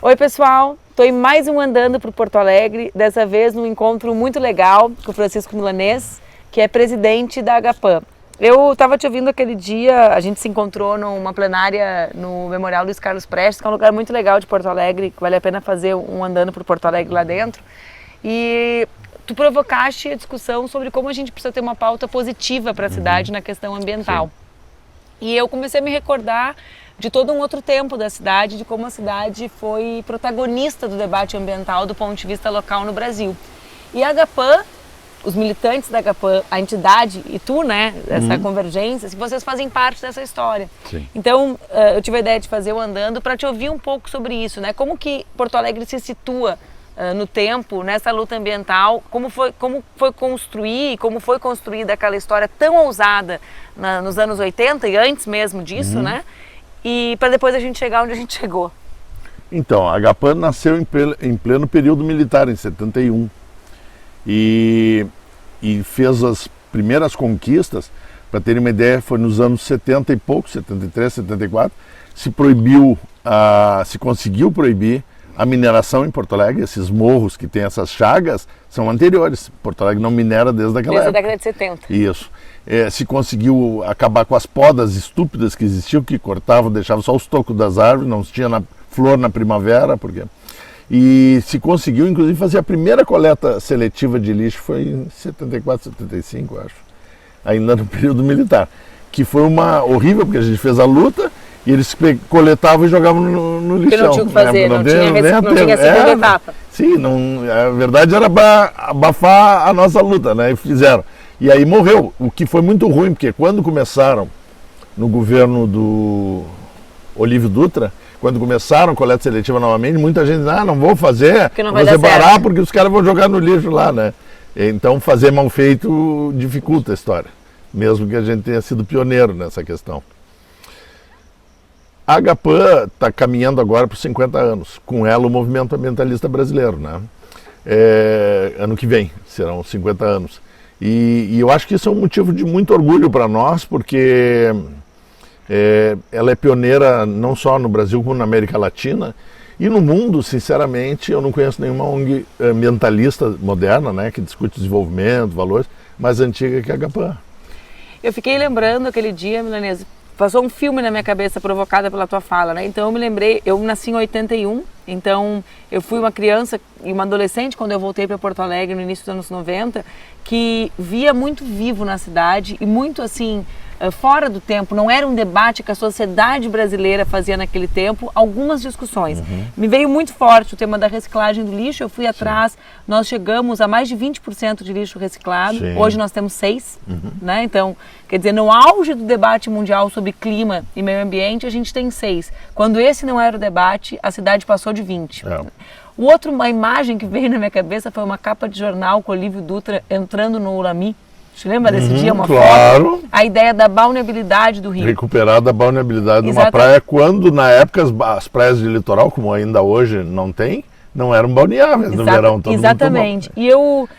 Oi pessoal, estou em mais um Andando por Porto Alegre, dessa vez num encontro muito legal com o Francisco Milanês, que é presidente da Agapan. Eu estava te ouvindo aquele dia, a gente se encontrou numa plenária no Memorial Luiz Carlos Prestes, que é um lugar muito legal de Porto Alegre, que vale a pena fazer um Andando por Porto Alegre lá dentro. E tu provocaste a discussão sobre como a gente precisa ter uma pauta positiva para a cidade na questão ambiental. Sim. E eu comecei a me recordar de todo um outro tempo da cidade, de como a cidade foi protagonista do debate ambiental do ponto de vista local no Brasil. E a Agapan, os militantes da Agapan, a entidade e tu, né, essa convergência, vocês fazem parte dessa história. Sim. Então, eu tive a ideia de fazer o Andando para te ouvir um pouco sobre isso, né? Como que Porto Alegre se situa no tempo, nessa luta ambiental, como foi construída aquela história tão ousada nos anos 80 e antes mesmo disso, né? E para depois a gente chegar onde a gente chegou. Então, a Agapan nasceu em pleno período militar, em 71, e fez as primeiras conquistas. Para terem uma ideia, foi nos anos 70 e pouco, 73, 74, se conseguiu proibir a mineração em Porto Alegre. Esses morros que tem essas chagas são anteriores. Porto Alegre não minera desde aquela época. Desde a década de 70. Isso. Se conseguiu acabar com as podas estúpidas que existiam, que cortavam, deixavam só os tocos das árvores, não tinha flor na primavera, e se conseguiu, inclusive, fazer a primeira coleta seletiva de lixo, foi em 74, 75, acho, ainda no período militar, que foi uma horrível, porque a gente fez a luta, e eles coletavam e jogavam no lixão. Porque não tinha o que fazer, não tinha a segunda etapa. Sim, a verdade era para abafar a nossa luta, né, e fizeram. E aí morreu, o que foi muito ruim, porque quando começaram, no governo do Olívio Dutra, quando começaram a coleta seletiva novamente, muita gente disse, não vou fazer, vou separar porque os caras vão jogar no lixo lá, né? Então fazer mal feito dificulta a história, mesmo que a gente tenha sido pioneiro nessa questão. A Agapan está caminhando agora por 50 anos, com ela o movimento ambientalista brasileiro, né? Ano que vem serão 50 anos. E eu acho que isso é um motivo de muito orgulho para nós, porque ela é pioneira não só no Brasil, como na América Latina. E no mundo, sinceramente, eu não conheço nenhuma ONG ambientalista moderna, né, que discute desenvolvimento, valores, mais antiga que a Agapan. Eu fiquei lembrando aquele dia, Milanês, passou um filme na minha cabeça provocada pela tua fala, né? Então eu me lembrei, eu nasci em 81, então eu fui uma criança e uma adolescente quando eu voltei para Porto Alegre no início dos anos 90, que via muito vivo na cidade e muito assim, fora do tempo, não era um debate que a sociedade brasileira fazia naquele tempo, algumas discussões. Me veio muito forte o tema da reciclagem do lixo, eu fui atrás, nós chegamos a mais de 20% de lixo reciclado, hoje nós temos 6%, né? Então, quer dizer, no auge do debate mundial sobre clima e meio ambiente, a gente tem 6%. Quando esse não era o debate, a cidade passou de 20%. Uma imagem que veio na minha cabeça foi uma capa de jornal com o Olívio Dutra entrando no Ulami. Te lembra desse dia? Uma foto? A ideia da balneabilidade do rio. Recuperar da balneabilidade de uma praia, quando na época as praias de litoral, como ainda hoje não tem, não eram balneáveis no verão. Exatamente. E eu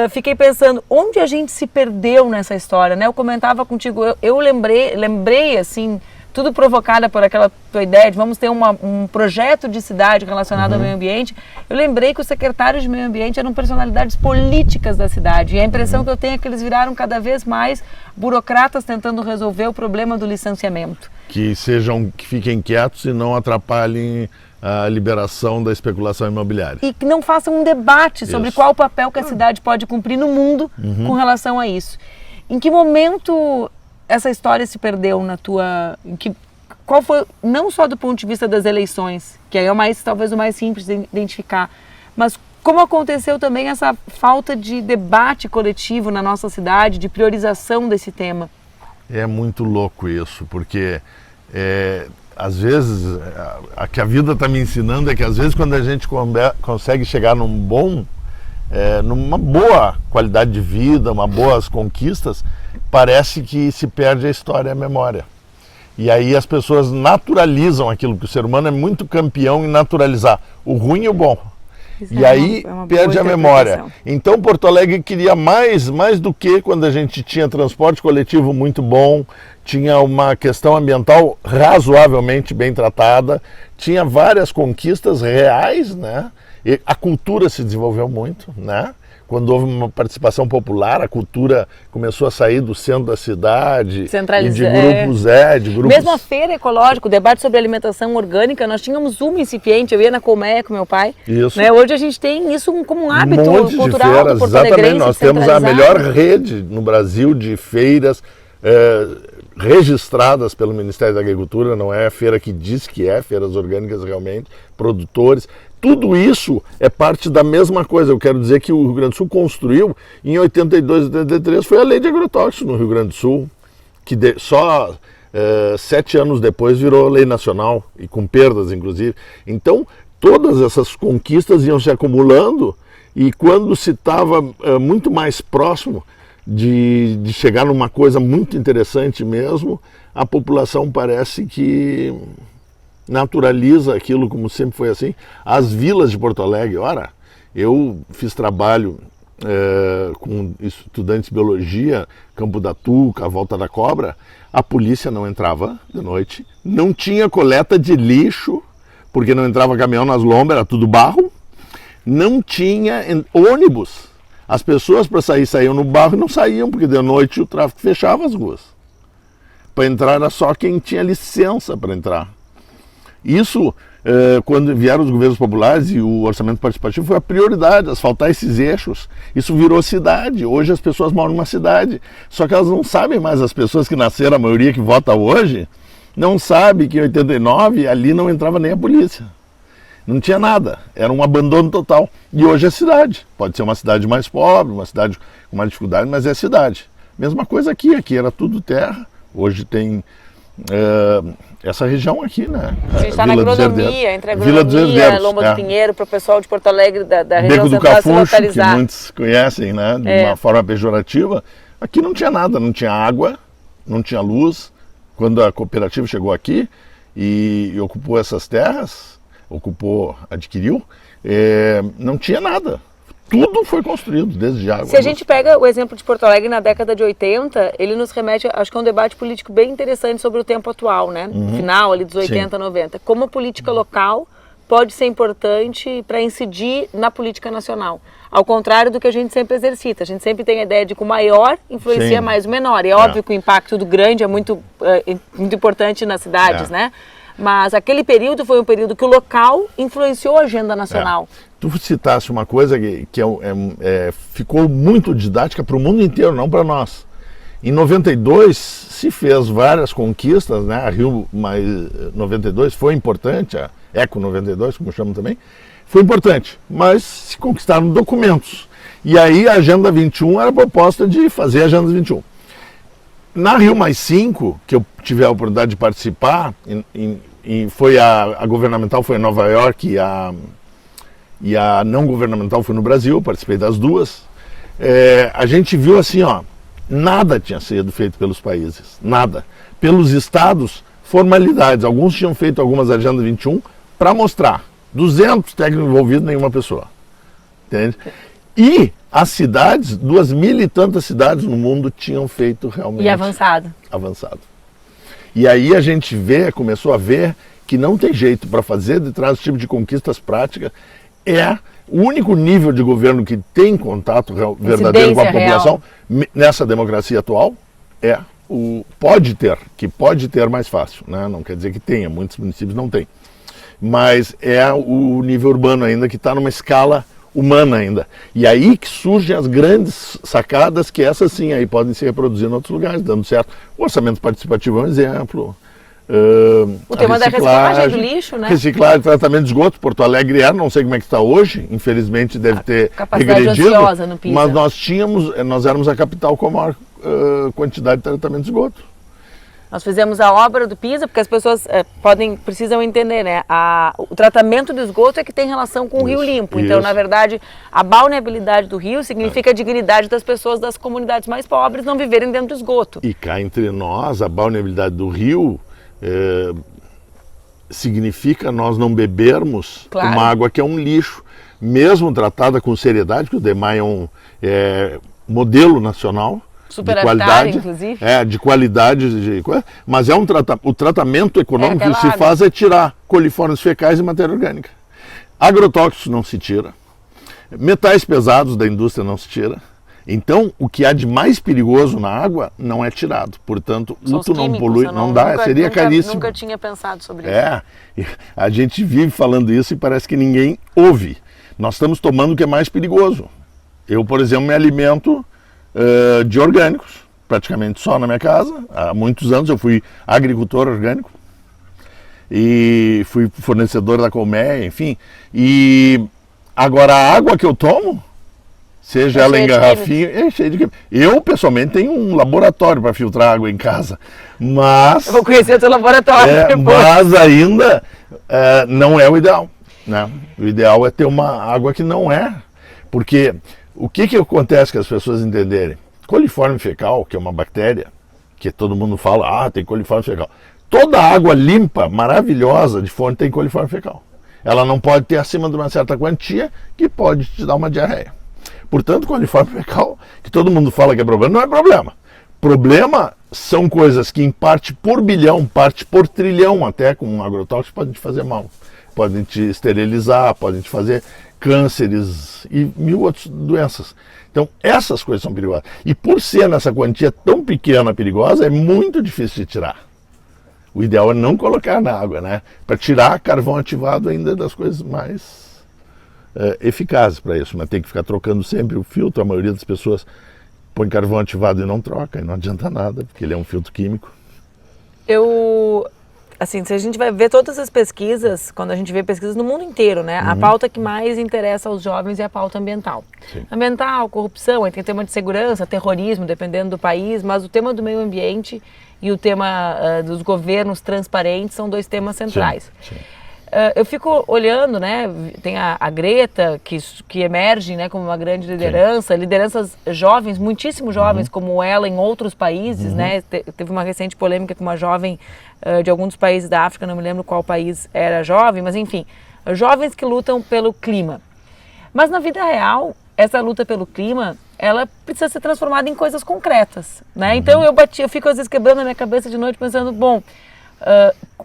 fiquei pensando, onde a gente se perdeu nessa história, né? Eu comentava contigo, eu lembrei assim, tudo provocada por aquela tua ideia de vamos ter um projeto de cidade relacionado ao meio ambiente. Eu lembrei que os secretários de meio ambiente eram personalidades políticas da cidade. E a impressão que eu tenho é que eles viraram cada vez mais burocratas tentando resolver o problema do licenciamento. Que fiquem quietos e não atrapalhem a liberação da especulação imobiliária. E que não façam um debate sobre qual o papel que a cidade pode cumprir no mundo com relação a isso. Em que momento essa história se perdeu qual foi, não só do ponto de vista das eleições, que aí é talvez o mais simples de identificar, mas como aconteceu também essa falta de debate coletivo na nossa cidade, de priorização desse tema? É muito louco isso, porque às vezes, a que a vida está me ensinando é que às vezes quando a gente consegue chegar numa boa qualidade de vida, boas conquistas, parece que se perde a história e a memória. E aí as pessoas naturalizam aquilo, que o ser humano é muito campeão em naturalizar o ruim e o bom. E aí perde a memória. Então Porto Alegre queria mais do que quando a gente tinha transporte coletivo muito bom, tinha uma questão ambiental razoavelmente bem tratada, tinha várias conquistas reais, né? E a cultura se desenvolveu muito, né? Quando houve uma participação popular, a cultura começou a sair do centro da cidade, e de grupos, de grupos... Mesmo a feira ecológica, o debate sobre alimentação orgânica, nós tínhamos uma incipiente, eu ia na Colmeia com meu pai. Isso. Né? Hoje a gente tem isso como um hábito cultural de feiras, do Porto exatamente. Nós temos a melhor rede no Brasil de feiras registradas pelo Ministério da Agricultura, não é a feira que diz que é, feiras orgânicas realmente, produtores... Tudo isso é parte da mesma coisa. Eu quero dizer que o Rio Grande do Sul construiu, em 82 e 83, foi a lei de agrotóxicos no Rio Grande do Sul, que só 7 anos depois virou lei nacional, e com perdas, inclusive. Então, todas essas conquistas iam se acumulando, e quando se estava muito mais próximo de chegar numa coisa muito interessante mesmo, a população parece que naturaliza aquilo como sempre foi assim. As vilas de Porto Alegre, ora, eu fiz trabalho com estudantes de biologia, Campo da Tuca, a Volta da Cobra, a polícia não entrava de noite, não tinha coleta de lixo, porque não entrava caminhão nas lombas, era tudo barro, não tinha ônibus, as pessoas para saíam no barro e não saíam, porque de noite o tráfico fechava as ruas. Para entrar era só quem tinha licença para entrar. Isso, quando vieram os governos populares e o orçamento participativo, foi a prioridade, asfaltar esses eixos. Isso virou cidade. Hoje as pessoas moram numa cidade. Só que elas não sabem mais, as pessoas que nasceram, a maioria que vota hoje, não sabe que em 89 ali não entrava nem a polícia. Não tinha nada, era um abandono total. E hoje é cidade. Pode ser uma cidade mais pobre, uma cidade com mais dificuldade, mas é cidade. Mesma coisa aqui era tudo terra. Hoje tem... essa região aqui, né? A gente está na agronomia, entre a agronomia, Lomba do Pinheiro, para o pessoal de Porto Alegre, da região Beco do Cafuncho, que muitos conhecem, né? De uma forma pejorativa. Aqui não tinha nada, não tinha água, não tinha luz. Quando a cooperativa chegou aqui e ocupou essas terras, adquiriu, não tinha nada. Tudo foi construído desde já. Se a gente pega o exemplo de Porto Alegre na década de 80, ele nos remete, acho que é um debate político bem interessante sobre o tempo atual, né? Final ali dos 80, 90. Como a política local pode ser importante para incidir na política nacional. Ao contrário do que a gente sempre exercita. A gente sempre tem a ideia de que o maior influencia mais o menor. E é óbvio que o impacto do grande é muito importante nas cidades, né? Mas aquele período foi um período que o local influenciou a agenda nacional. Tu citasse uma coisa que ficou muito didática para o mundo inteiro, não para nós. Em 92 se fez várias conquistas, né? A Rio mais 92 foi importante, a Eco 92, como chamam também, foi importante, mas se conquistaram documentos. E aí a Agenda 21 era a proposta de fazer a Agenda 21. Na Rio mais 5, que eu tive a oportunidade de participar, foi a governamental foi em Nova York e a não governamental foi no Brasil, eu participei das duas. A gente viu assim, nada tinha sido feito pelos países, nada. Pelos estados, formalidades. Alguns tinham feito algumas Agenda 21 para mostrar. 200 técnicos envolvidos, nenhuma pessoa. Entende? E as cidades, 2.000 e tantas cidades no mundo tinham feito realmente... E avançado. Avançado. E aí a gente começou a ver que não tem jeito para fazer detrás desse tipo de conquistas práticas. O único nível de governo que tem contato verdadeiro com a população nessa democracia atual pode ter mais fácil, né? Não quer dizer que tenha, muitos municípios não têm. Mas é o nível urbano ainda que está numa escala humana ainda. E aí que surgem as grandes sacadas, que essas sim aí podem se reproduzir em outros lugares, dando certo. O orçamento participativo é um exemplo. O tema da reciclagem do lixo, né? Reciclagem, tratamento de esgoto, Porto Alegre não sei como é que está hoje, infelizmente deve ter regredido, no PISA. Mas nós éramos a capital com a maior quantidade de tratamento de esgoto. Nós fizemos a obra do PISA, porque as pessoas precisam entender, né? O tratamento do esgoto é que tem relação com o rio limpo. Então, na verdade, a balneabilidade do rio significa a dignidade das pessoas das comunidades mais pobres não viverem dentro do esgoto. E cá entre nós, a balneabilidade do rio significa nós não bebermos uma água que é um lixo. mesmo tratada com seriedade, que o DEMAI é um modelo nacional Super de qualidade, inclusive. De qualidade, mas o tratamento econômico que se água. faz é tirar coliformes fecais e matéria orgânica. Agrotóxicos não se tira, metais pesados da indústria não se tira. Então, o que há de mais perigoso na água não é tirado. Portanto, tu não polui, não dá, seria caríssimo. Nunca tinha pensado sobre isso. A gente vive falando isso e parece que ninguém ouve. Nós estamos tomando o que é mais perigoso. Eu, por exemplo, me alimento de orgânicos, praticamente só na minha casa. Há muitos anos eu fui agricultor orgânico e fui fornecedor da Colmeia, enfim. E agora a água que eu tomo, seja ela em garrafinha, é cheia de química. Eu, pessoalmente, tenho um laboratório para filtrar água em casa, mas... Eu vou conhecer o teu laboratório. Mas ainda não é o ideal, né? O ideal é ter uma água que não é, porque o que acontece que as pessoas entenderem? Coliforme fecal, que é uma bactéria, que todo mundo fala, tem coliforme fecal. Toda água limpa, maravilhosa de fonte tem coliforme fecal. Ela não pode ter acima de uma certa quantia que pode te dar uma diarreia. Portanto, coliforme fecal, que todo mundo fala que é problema, não é problema. Problema são coisas que em parte por bilhão, parte por trilhão, até com um agrotóxico, podem te fazer mal. Podem te esterilizar, podem te fazer cânceres e mil outras doenças. Então, essas coisas são perigosas. E por ser nessa quantia tão pequena perigosa, é muito difícil de tirar. O ideal é não colocar na água, né? Para tirar carvão ativado ainda das coisas mais eficazes para isso, mas tem que ficar trocando sempre o filtro. A maioria das pessoas põe carvão ativado e não troca, e não adianta nada, porque ele é um filtro químico. Assim, se a gente vai ver todas as pesquisas, quando a gente vê pesquisas no mundo inteiro, né? A pauta que mais interessa aos jovens é a pauta ambiental. Sim. Ambiental, corrupção, aí tem o tema de segurança, terrorismo, dependendo do país, mas o tema do meio ambiente e o tema dos governos transparentes são dois temas centrais. Sim. Eu fico olhando, né, tem a Greta, que emerge, né, como uma grande liderança, lideranças jovens, muitíssimo jovens, como ela em outros países, né, teve uma recente polêmica com uma jovem de algum dos países da África, não me lembro qual país era jovem, mas enfim, jovens que lutam pelo clima. Mas na vida real, essa luta pelo clima, ela precisa ser transformada em coisas concretas, né, então eu fico às vezes quebrando a minha cabeça de noite pensando,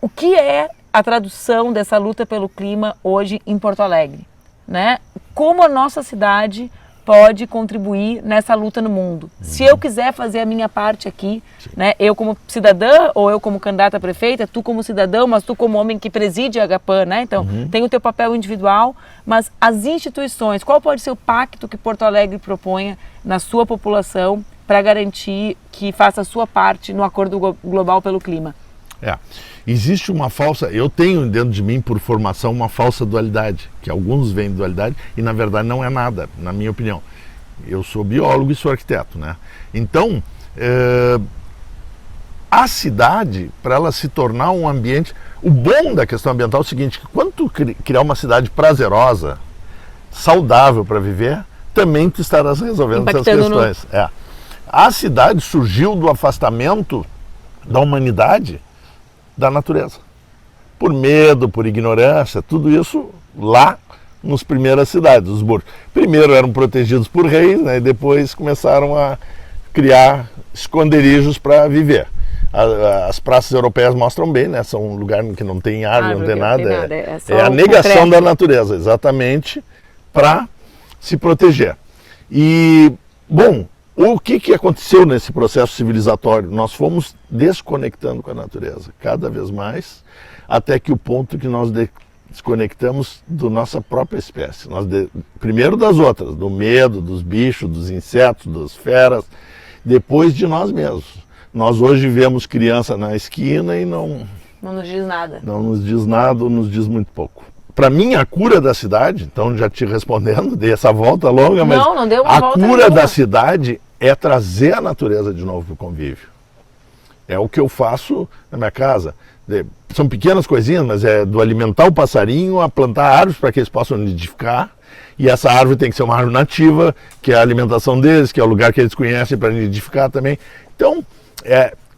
o que é a tradução dessa luta pelo clima hoje em Porto Alegre, né? Como a nossa cidade pode contribuir nessa luta no mundo? Se eu quiser fazer a minha parte aqui, né? Eu como cidadã ou eu como candidata a prefeita, tu como cidadão, mas tu como homem que preside a Agapan, né? Então, tem o teu papel individual, mas as instituições, qual pode ser o pacto que Porto Alegre proponha na sua população para garantir que faça a sua parte no acordo global pelo clima? Existe uma falsa, eu tenho dentro de mim por formação uma falsa dualidade, que alguns veem de dualidade e na verdade não é nada, na minha opinião. Eu sou biólogo e sou arquiteto, né? Então, a cidade, para ela se tornar um ambiente, o bom da questão ambiental é o seguinte, que quando tu criar uma cidade prazerosa, saudável para viver, também tu estarás resolvendo essas questões. A cidade surgiu do afastamento da humanidade da natureza. Por medo, por ignorância, tudo isso lá nas primeiras cidades, os burgos. Primeiro eram protegidos por reis, né, e depois começaram a criar esconderijos para viver. As praças europeias mostram bem, né, são um lugar que não tem árvore, não tem nada. É a negação da natureza, exatamente, para se proteger. E, bom, o que aconteceu nesse processo civilizatório? Nós fomos desconectando com a natureza, cada vez mais, até que o ponto que nós desconectamos da nossa própria espécie. Primeiro das outras, do medo, dos bichos, dos insetos, das feras, depois de nós mesmos. Nós hoje vemos criança na esquina e não nos diz nada. Não nos diz nada ou nos diz muito pouco. Para mim, a cura da cidade, então já te respondendo, dei essa volta longa, mas não deu uma volta cura da cidade é trazer a natureza de novo para o convívio. É o que eu faço na minha casa. São pequenas coisinhas, mas é do alimentar o passarinho a plantar árvores para que eles possam nidificar. E essa árvore tem que ser uma árvore nativa, que é a alimentação deles, que é o lugar que eles conhecem para nidificar também. Então,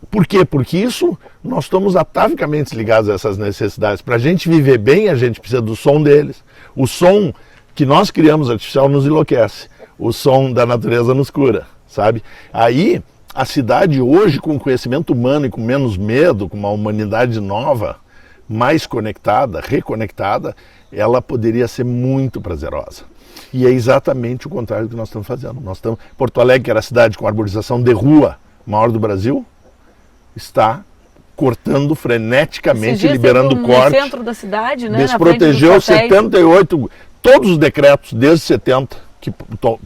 por quê? Porque isso nós estamos atavicamente ligados a essas necessidades. Para a gente viver bem, a gente precisa do som deles. O som que nós criamos artificial nos enlouquece. O som da natureza nos cura, sabe? Aí, a cidade hoje, com conhecimento humano e com menos medo, com uma humanidade nova, mais conectada, reconectada, ela poderia ser muito prazerosa. E é exatamente o contrário do que nós estamos fazendo. Porto Alegre, que era a cidade com arborização de rua maior do Brasil, está cortando freneticamente, liberando corte. No centro da cidade, né? Desprotegeu 78, todos os decretos desde 70 que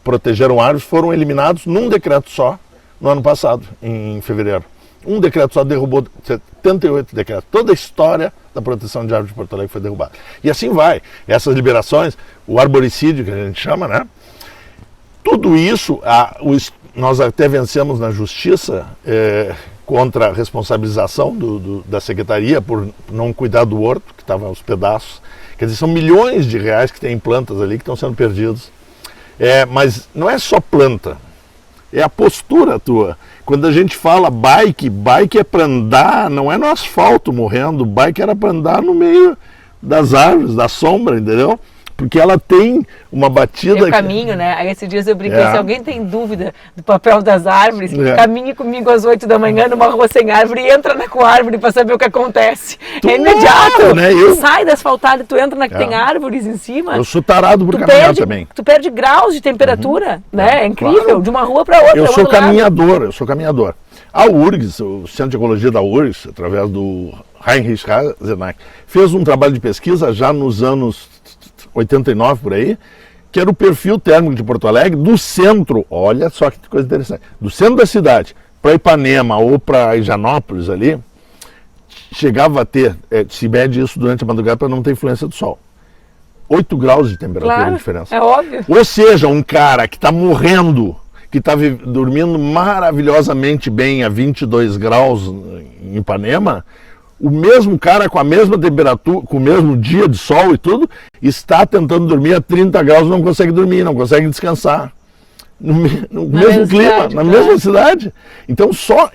protegeram árvores foram eliminados num decreto só no ano passado, em fevereiro. Um decreto só derrubou 78 decretos. Toda a história da proteção de árvores de Porto Alegre foi derrubada. E assim vai. Essas liberações, o arboricídio que a gente chama, né? Tudo isso, nós até vencemos na justiça contra a responsabilização da secretaria por não cuidar do horto, que estava aos pedaços. Quer dizer, são milhões de reais que tem em plantas ali que estão sendo perdidos. Mas não é só planta, é a postura tua. Quando a gente fala bike é para andar, não é no asfalto morrendo, bike era para andar no meio das árvores, da sombra, entendeu? Porque ela tem uma batida... Tem o caminho, né? Aí esses dias eu brinquei, se alguém tem dúvida do papel das árvores, caminhe comigo às 8 da manhã numa rua sem árvore e entra na com árvore para saber o que acontece. É imediato. Né? Tu sai da asfaltada e tu entra na que tem árvores em cima. Eu sou tarado por caminhar também. Tu perde graus de temperatura, né? É incrível, claro. De uma rua para outra. Eu sou caminhador. A URGS, o Centro de Ecologia da URGS, através do Heinrich Hasenack, fez um trabalho de pesquisa já nos anos 89 por aí, que era o perfil térmico de Porto Alegre do centro, olha só que coisa interessante, do centro da cidade para Ipanema ou para Higienópolis ali, chegava a ter, se mede isso durante a madrugada para não ter influência do sol, 8 graus de temperatura de diferença. É óbvio. Ou seja, um cara que está morrendo, que está dormindo maravilhosamente bem a 22 graus em Ipanema, o mesmo cara com a mesma temperatura, com o mesmo dia de sol e tudo, está tentando dormir a 30 graus, não consegue dormir, não consegue descansar. No mesmo clima, na mesma cidade. Então, só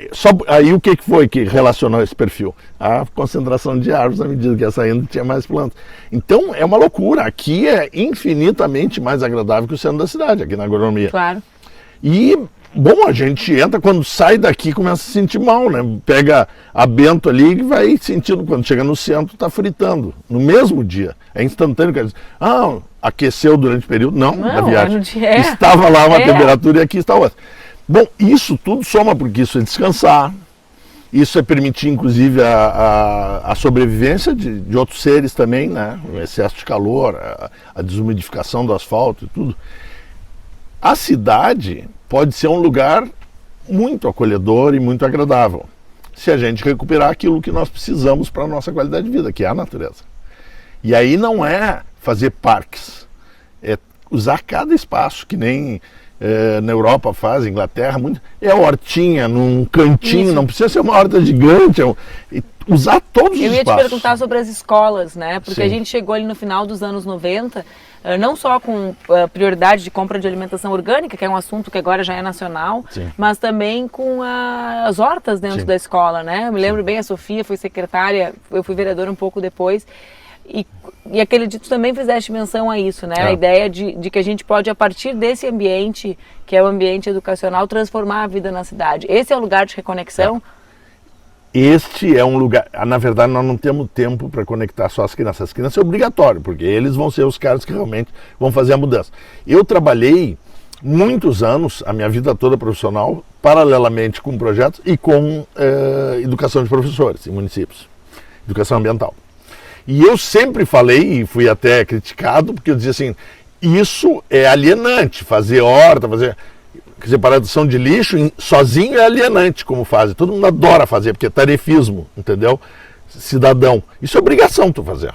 aí o que foi que relacionou esse perfil? A concentração de árvores, à medida que ia saindo, tinha mais plantas. Então, é uma loucura. Aqui é infinitamente mais agradável que o centro da cidade, aqui na agronomia. Claro. E... bom, a gente entra, quando sai daqui começa a se sentir mal, né? Pega a Bento ali e vai sentindo, quando chega no centro, está fritando. No mesmo dia. É instantâneo. Quer dizer, aqueceu durante o período? Não, na viagem. Estava lá uma temperatura e aqui está outra. Bom, isso tudo soma, porque isso é descansar. Isso é permitir, inclusive, a sobrevivência de outros seres também, né? O excesso de calor, a desumidificação do asfalto e tudo. A cidade pode ser um lugar muito acolhedor e muito agradável, se a gente recuperar aquilo que nós precisamos para a nossa qualidade de vida, que é a natureza. E aí não é fazer parques, é usar cada espaço, que nem na Europa faz, Inglaterra, é hortinha, num cantinho, isso. Não precisa ser uma horta gigante, usar todos os espaços. Eu ia te perguntar sobre as escolas, né? Porque a gente chegou ali no final dos anos 90, não só com prioridade de compra de alimentação orgânica, que é um assunto que agora já é nacional, mas também com as hortas dentro da escola, né? Eu me lembro bem, a Sofia foi secretária, eu fui vereadora um pouco depois, e acredito que também fizeste menção a isso, né? A ideia de que a gente pode, a partir desse ambiente, que é o ambiente educacional, transformar a vida na cidade. Esse é o lugar de reconexão? Este é um lugar, na verdade nós não temos tempo para conectar só as crianças. As crianças é obrigatório, porque eles vão ser os caras que realmente vão fazer a mudança. Eu trabalhei muitos anos, a minha vida toda profissional, paralelamente com projetos e com educação de professores em municípios, educação ambiental. E eu sempre falei, e fui até criticado, porque eu dizia assim, isso é alienante, fazer horta, separação de lixo sozinho é alienante, como fazem. Todo mundo adora fazer, porque é tarefismo, entendeu? Cidadão. Isso é obrigação tu fazer.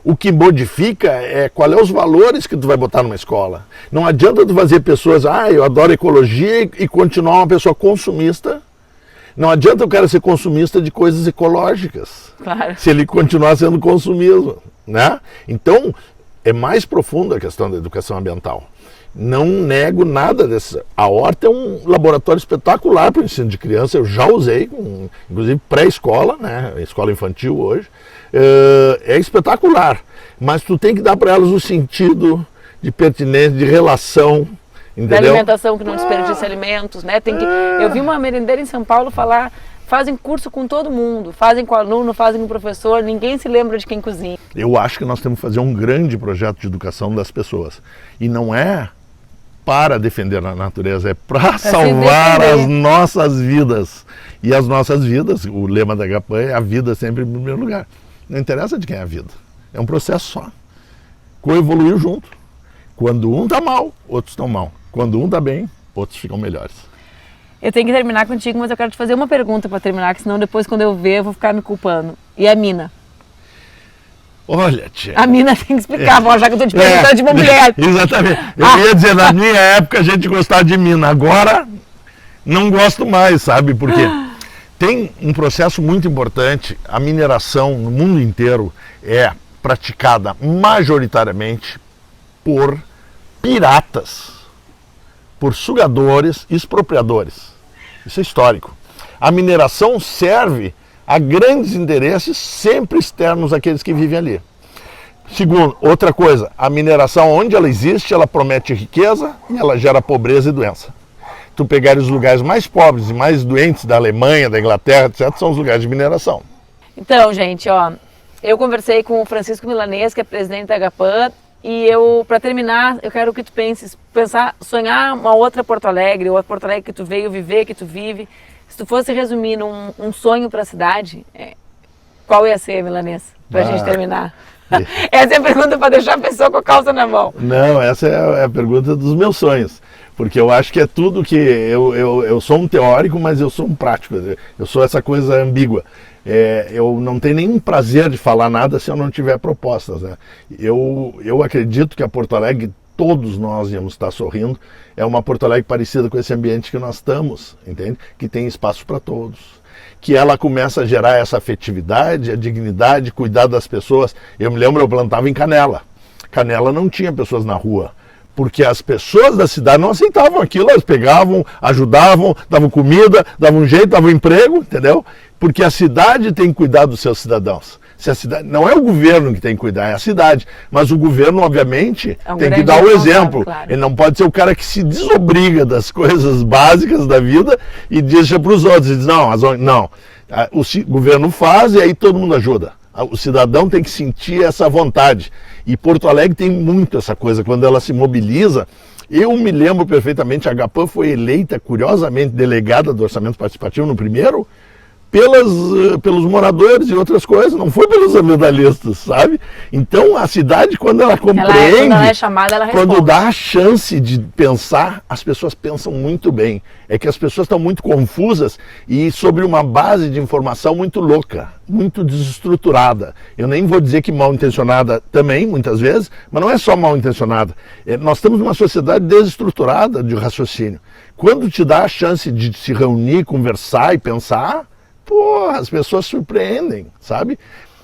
O que modifica é qual é os valores que tu vai botar numa escola. Não adianta tu fazer pessoas, eu adoro ecologia e continuar uma pessoa consumista. Não adianta o cara ser consumista de coisas ecológicas. Claro. Se ele continuar sendo consumismo, né? Então, é mais profunda a questão da educação ambiental. Não nego nada desse. A horta é um laboratório espetacular para o ensino de criança. Eu já usei, inclusive pré-escola, né? Escola infantil hoje. É espetacular. Mas tu tem que dar para elas o sentido de pertinência, de relação, Da entendeu? alimentação, que não desperdiça alimentos, né? Eu vi uma merendeira em São Paulo falar, fazem curso com todo mundo, fazem com o aluno, fazem com o professor, ninguém se lembra de quem cozinha. Eu acho que nós temos que fazer um grande projeto de educação das pessoas. E não é para defender a natureza, é para salvar as nossas vidas. E as nossas vidas, o lema da Agapan é a vida sempre em primeiro lugar. Não interessa de quem é a vida, é um processo só. Coevoluir junto. Quando um está mal, outros estão mal. Quando um está bem, outros ficam melhores. Eu tenho que terminar contigo, mas eu quero te fazer uma pergunta para terminar, que senão depois quando eu ver eu vou ficar me culpando. E a mina? Olha, tia. A mina tem que explicar, já que eu estou te perguntando de uma mulher. Exatamente. Eu ia dizer, na minha época a gente gostava de mina, agora não gosto mais, sabe? Porque tem um processo muito importante, a mineração no mundo inteiro é praticada majoritariamente por piratas, por sugadores e expropriadores. Isso é histórico. A mineração serve a grandes interesses sempre externos àqueles que vivem ali. Segundo, outra coisa, a mineração, onde ela existe, ela promete riqueza e ela gera pobreza e doença. Tu pegares os lugares mais pobres e mais doentes da Alemanha, da Inglaterra, etc., são os lugares de mineração. Então, gente, eu conversei com o Francisco Milanês, que é presidente da Agapan, e para terminar, eu quero que tu sonhar uma outra Porto Alegre, ou a Porto Alegre que tu veio viver, que tu vive. Se tu fosse resumir um sonho para a cidade, qual ia ser, Milanês? Para a gente terminar. Essa é a pergunta para deixar a pessoa com a calça na mão. Não, essa é a pergunta dos meus sonhos. Porque eu acho que é tudo que... Eu sou um teórico, mas eu sou um prático. Eu sou essa coisa ambígua. Eu não tenho nenhum prazer de falar nada se eu não tiver propostas, né? Eu acredito que a Porto Alegre, todos nós íamos estar sorrindo, é uma Porto Alegre parecida com esse ambiente que nós estamos, entende? Que tem espaço para todos. Que ela começa a gerar essa afetividade, a dignidade, cuidar das pessoas. Eu me lembro, eu plantava em Canela. Canela não tinha pessoas na rua, porque as pessoas da cidade não aceitavam aquilo, elas pegavam, ajudavam, davam comida, davam jeito, davam emprego, entendeu? Porque a cidade tem que cuidar dos seus cidadãos. Se a cidade, não é o governo que tem que cuidar, é a cidade. Mas o governo, obviamente, tem que dar o exemplo. Claro. Ele não pode ser o cara que se desobriga das coisas básicas da vida e deixa para os outros. E diz, não, o governo faz e aí todo mundo ajuda. O cidadão tem que sentir essa vontade. E Porto Alegre tem muito essa coisa, quando ela se mobiliza. Eu me lembro perfeitamente, a Agapan foi eleita, curiosamente, delegada do orçamento participativo no primeiro, pelos moradores e outras coisas, não foi pelos ambientalistas, sabe? Então a cidade, quando ela compreende, quando ela é chamada, ela responde. Quando dá a chance de pensar, as pessoas pensam muito bem. É que as pessoas estão muito confusas e sobre uma base de informação muito louca, muito desestruturada. Eu nem vou dizer que mal intencionada também, muitas vezes, mas não é só mal intencionada. Nós estamos numa sociedade desestruturada de raciocínio. Quando te dá a chance de se reunir, conversar e pensar, as pessoas surpreendem, sabe?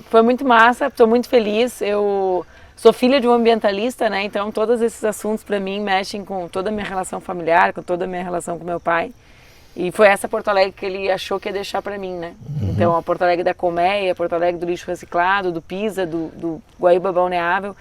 Foi muito massa, estou muito feliz. Eu sou filha de um ambientalista, né? Então todos esses assuntos para mim mexem com toda a minha relação familiar, com toda a minha relação com meu pai. E foi essa Porto Alegre que ele achou que ia deixar para mim, né? Uhum. Então a Porto Alegre da colmeia, a Porto Alegre do lixo reciclado, do Pisa, do Guaíba balneável.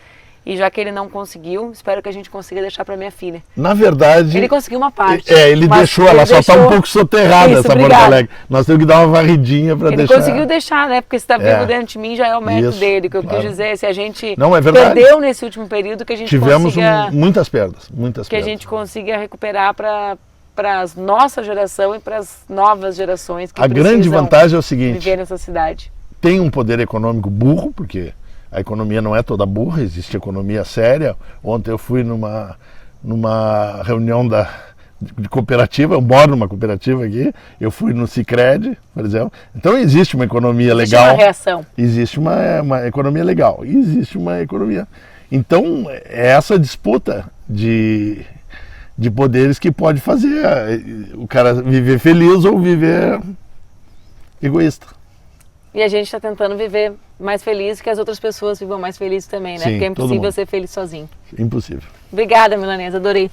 E já que ele não conseguiu, espero que a gente consiga deixar para minha filha. Na verdade... Ele conseguiu uma parte. Ele deixou, ela só está um pouco soterrada, essa Porto Alegre. Nós temos que dar uma varridinha para deixar. Ele conseguiu deixar, né? Porque se está vivo dentro de mim, já é o mérito dele. Que eu quis dizer, se a gente perdeu nesse último período, que a gente tivemos muitas perdas, que a gente consiga recuperar para a nossa geração e para as novas gerações que a grande vantagem é o seguinte, viver nessa cidade. Tem um poder econômico burro, porque... A economia não é toda burra, existe economia séria. Ontem eu fui numa reunião de cooperativa, eu moro numa cooperativa aqui, eu fui no Sicredi, por exemplo. Então existe uma economia legal. Existe uma reação. Existe uma economia legal, existe uma economia. Então é essa disputa de poderes que pode fazer o cara viver feliz ou viver egoísta. E a gente está tentando viver mais feliz, que as outras pessoas vivam mais felizes também, né? Sim, porque é impossível ser feliz sozinho. Impossível. Obrigada, Milanês, adorei.